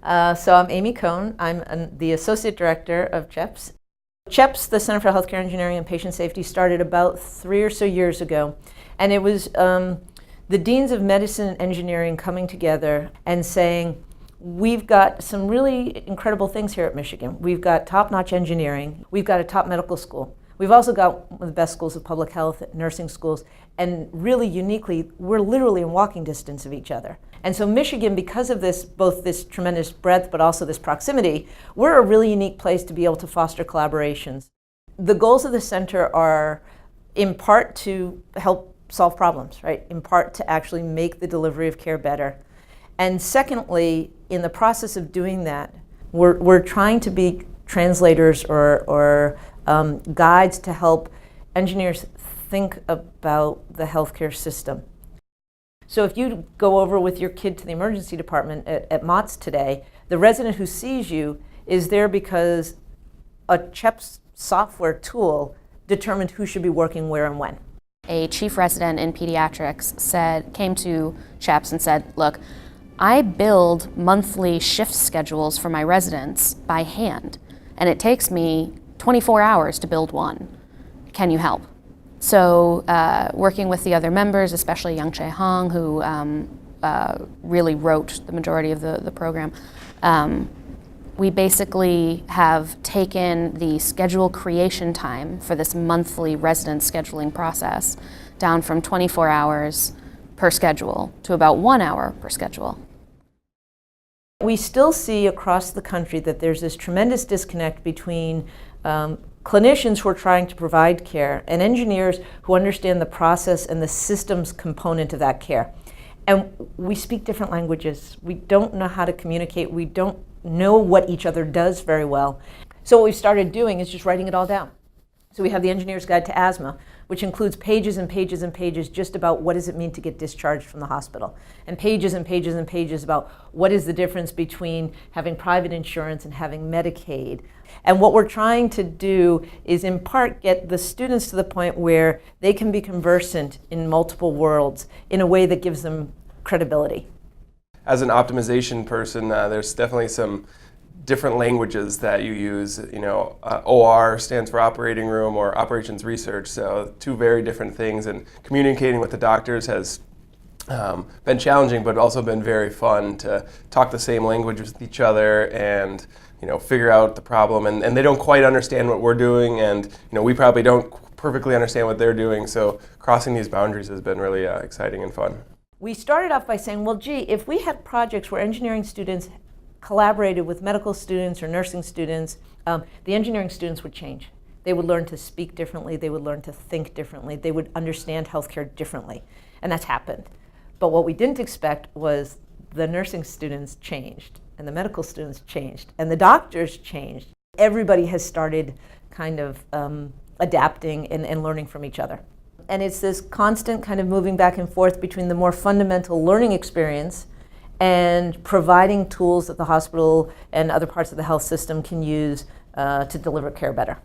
So I'm Amy Cohn. I'm the Associate Director of CHEPS. CHEPS, the Center for Healthcare Engineering and Patient Safety, started about 3 or so years ago. And it was the deans of medicine and engineering coming together and saying, we've got some really incredible things here at Michigan. We've got top-notch engineering. We've got a top medical school. We've also got one of the best schools of public health, nursing schools, and really uniquely, we're literally in walking distance of each other. And so Michigan, because of this, both this tremendous breadth, but also this proximity, we're a really unique place to be able to foster collaborations. The goals of the center are, in part, to help solve problems, right? In part, to actually make the delivery of care better. And secondly, in the process of doing that, we're trying to be translators or guides to help engineers think about the healthcare system. So if you go over with your kid to the emergency department at Mott's today, the resident who sees you is there because a CHEPS software tool determined who should be working where and when. A chief resident in pediatrics came to CHEPS and said, look, I build monthly shift schedules for my residents by hand, and it takes me 24 hours to build one. Can you help? So working with the other members, especially Young Chae Hong, who really wrote the majority of the program, we basically have taken the schedule creation time for this monthly resident scheduling process down from 24 hours per schedule to about 1 hour per schedule. We still see across the country that there's this tremendous disconnect between clinicians who are trying to provide care and engineers who understand the process and the systems component of that care. And we speak different languages. We don't know how to communicate. We don't know what each other does very well. So what we started doing is just writing it all down. So we have the Engineer's Guide to Asthma, which includes pages and pages and pages just about what does it mean to get discharged from the hospital, and pages and pages and pages about what is the difference between having private insurance and having Medicaid. And what we're trying to do is in part get the students to the point where they can be conversant in multiple worlds in a way that gives them credibility. As an optimization person, there's definitely some different languages that you use. You know, OR stands for operating room or operations research, so two very different things, and communicating with the doctors has been challenging, but also been very fun to talk the same language with each other and figure out the problem, and they don't quite understand what we're doing, and we probably don't perfectly understand what they're doing, so crossing these boundaries has been really exciting and fun. We started off by saying, well, gee, if we had projects where engineering students collaborated with medical students or nursing students, the engineering students would change. They would learn to speak differently, they would learn to think differently, they would understand healthcare differently, and that's happened. But what we didn't expect was the nursing students changed, and the medical students changed, and the doctors changed. Everybody has started kind of adapting and learning from each other. And it's this constant kind of moving back and forth between the more fundamental learning experience and providing tools that the hospital and other parts of the health system can use to deliver care better.